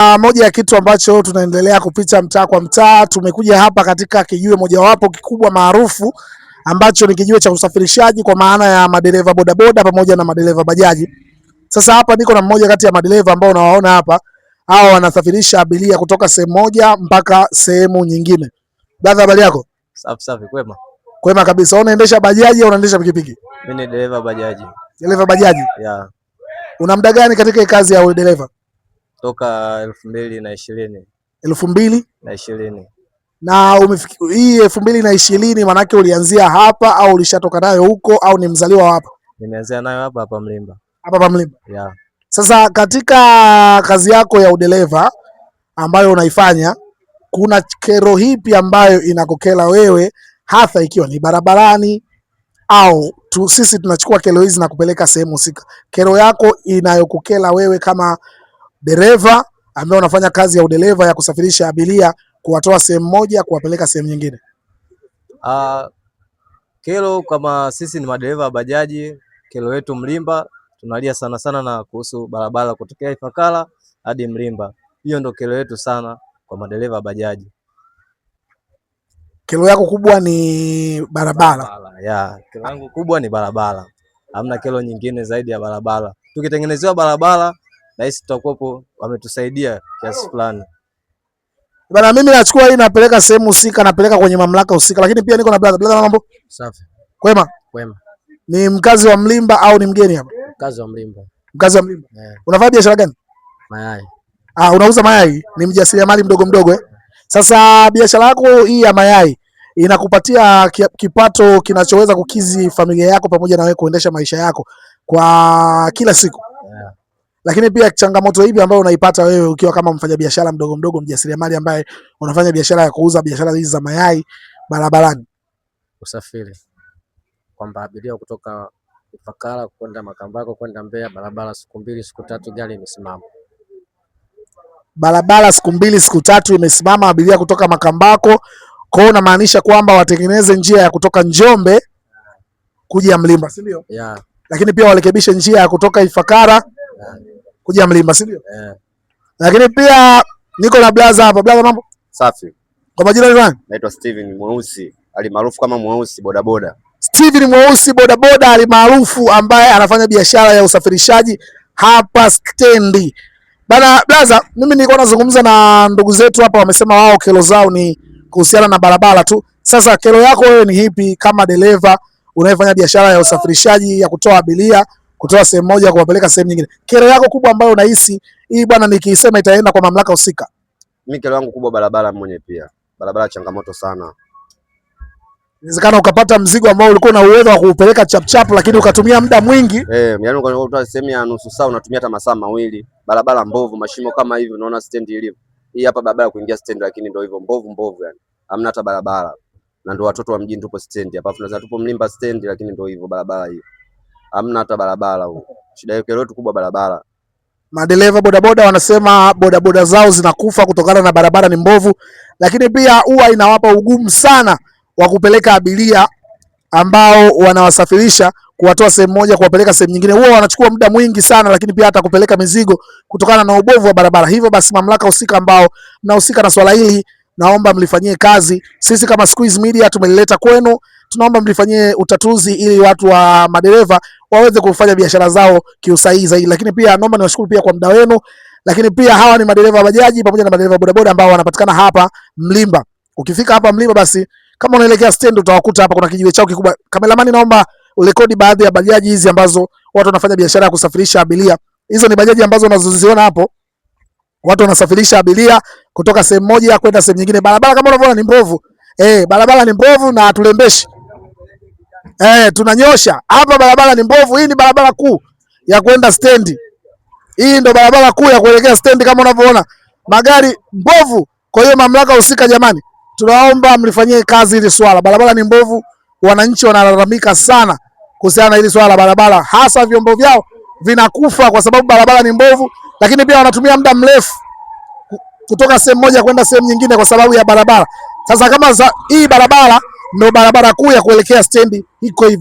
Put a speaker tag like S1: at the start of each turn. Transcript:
S1: Moja ya kitu ambacho tunaendelea kupita mtaa kwa mtaa, tumekuja hapa katika kijiwe mojawapo kikubwa maarufu ambacho ni kijiwe cha usafirishaji kwa maana ya madereva bodaboda pamoja na madereva bajaji. Sasa hapa niko na mmoja kati ya madereva ambao unawaona hapa, hao wanasafirisha abiria kutoka sehemu moja mpaka sehemu nyingine. Brother, habari yako?
S2: Safi safi, kwema.
S1: Kwema kabisa. Unaendesha bajaji au unaendesha pikipiki?
S2: Mimi ni dereva bajaji.
S1: Dereva bajaji?
S2: Yeah.
S1: Una muda gani katika kazi ya udereva?
S2: Toka 2020.
S1: 2020. Na hii 2020 manake ulianzia hapa au ulishatoka nayo huko au ni mzaliwa hapa?
S2: Nimeanzia nayo hapa Mlimba.
S1: Hapa Mlimba.
S2: Yeah.
S1: Sasa katika kazi yako ya udereva ambayo unaifanya, kuna kero hipi ambayo inakukera wewe, hasa ikiwa ni barabarani au sisi tunachukua kero hizi na kupeleka sehemu husika? Kero yako inayokukera wewe kama dereva ambaye unafanya kazi ya udereva ya kusafirisha abiria kuwatoa sehemu moja kuwapeleka sehemu nyingine.
S2: Kero kama sisi ni madereva wa bajaji, kero yetu Mlimba tunalia sana sana na kuhusu barabara kutokea Ifakara hadi Mlimba. Hiyo ndio kero yetu sana kwa madereva wa bajaji.
S1: Kero yako kubwa ni barabara?
S2: Yeah, kero yangu kubwa ni barabara. Hamna kero nyingine zaidi ya barabara. Tukitengenezewa barabara na hisi tutakuwa wametusaidia kiasi fulani.
S1: Bana, mimi nachukua hii napeleka sehemu husika, napeleka kwenye mamlaka husika, lakini pia niko na brother. Brother, mambo?
S2: Safi.
S1: Kwema?
S2: Kwema.
S1: Ni mkazi wa Mlimba au ni mgeni hapa?
S2: Mkazi wa Mlimba.
S1: Mkazi wa Mlimba.
S2: Yeah.
S1: Unafanya biashara gani?
S2: Mayai.
S1: Unauza mayai? Ni mjasiriamali mdogo mdogo eh? Sasa biashara yako hii ya mayai inakupatia kipato kinachoweza kukizi familia yako pamoja na wewe kuendesha maisha yako kwa kila siku?
S2: Yeah.
S1: Lakini pia changamoto hivi ambayo unaipata wewe ukiwa kama mfanyabiashara mdogo mdogo, mjasiriamali ambaye unafanya biashara ya kuuza biashara hizi za mayai barabarani?
S2: Usafiri. Kwamba abiria kutoka Ifakara kwenda Makambako kwenda Mbeya, barabara siku 2 siku 3 gari imesimama.
S1: Barabara siku 2 siku 3 imesimama, abiria kutoka Makambako. Kwa hiyo unamaanisha kwamba watengeneze njia ya kutoka Njombe kuja Mlimba, si ndio?
S2: Yeah.
S1: Lakini pia warekebishe njia ya kutoka Ifakara kuja Mlimba, si ndio?
S2: Yeah.
S1: Lakini pia niko na blaza hapa. Blaza, mambo?
S3: Safi.
S1: Kwa majina ni nani?
S3: Naitwa Steven Mweusi, alimaarufu kama Mweusi bodaboda.
S1: Steven Mweusi bodaboda alimaarufu, ambaye anafanya biashara ya usafirishaji hapa stendi. Bana blaza, mimi nilikuwa nazungumza na ndugu zetu hapa, wamesema wao kero zao ni kuhusiana na barabara tu. Sasa kero yako wewe ni hipi kama dereva unayefanya biashara ya usafirishaji ya kutoa abiria kutoa sehemu moja kuwapeleka sehemu nyingine? Kero yako kubwa ambayo unahisi hii bwana, nikisema itaenda kwa mamlaka husika?
S3: Mimi kero yangu kubwa barabara mwenye, pia barabara changamoto sana.
S1: Inawezekana ukapata mzigo ambao ulikuwa na uwezo wa kuupeleka chap lakini ukatumia muda mwingi.
S3: Yani ukatoa sehemu ya nusu saa unatumia hata masaa mawili. Barabara mbovu, mashimo kama hivi, unaona stendi ilivyo. Hii hapa barabara kuingia stendi, lakini ndio hivyo mbovu yani. Hamna hata barabara. Na ndio watoto wa mjini tupo stendi hapa. Tunaweza tupo Mlimba stendi, lakini ndio hivyo barabara hiyo. Hamna hata barabara huko. Shida yake yote kubwa barabara.
S1: Madereva bodaboda wanasema bodaboda zao zinakufa kutokana na barabara ni mbovu, lakini pia huwa inawapa ugumu sana wa kupeleka abiria ambao wanawasafirisha kuwatoa sehemu moja kuwapeleka sehemu nyingine. Huwa wanachukua muda mwingi sana, lakini pia hata kupeleka mizigo kutokana na ubovu wa barabara. Hivyo basi mamlaka husika ambao mnahusika na swala hili, naomba mlifanyie kazi. Sisi kama Squeeze Media tumelileta kwenu, tunaomba mlifanyie utatuzi ili watu wa madereva waweze kufanya biashara zao kiusahihi zaidi. Lakini pia naomba niwashukuru pia kwa muda wenu. Lakini pia hawa ni madereva bajaji pamoja na madereva bodaboda ambao wanapatikana hapa Mlimba. Ukifika hapa Mlimba, basi kama unaelekea stand utawakuta hapa kuna kijiwe chao kikubwa. Kameramani, naomba urekodi baadhi ya bajaji hizi ambazo watu wanafanya biashara ya kusafirisha abiria. Hizo ni bajaji ambazo unazoziona hapo. Watu wanasafirisha abiria kutoka sehemu moja kwenda sehemu nyingine. Barabara kama unavyoona ni mbovu. Barabara ni mbovu na tulembeshi. Tunanyosha. Hapa barabara ni mbovu. Hii ni barabara kuu ya kwenda stendi. Hii ndio barabara kuu ya kuelekea stendi kama unavyoona. Magari mbovu. Kwa hiyo mamlaka husika, jamani, tunaomba mlifanyie kazi hili swala. Barabara ni mbovu. Wananchi wanalalamika sana kuhusiana na hili swala la barabara. Hasa vyombo vyao vinakufa kwa sababu barabara ni mbovu, lakini pia wanatumia muda mrefu kutoka sehemu moja kwenda sehemu nyingine kwa sababu ya barabara. Sasa kama hii barabara ndio barabara kuu ya kuelekea stendi iko hivi.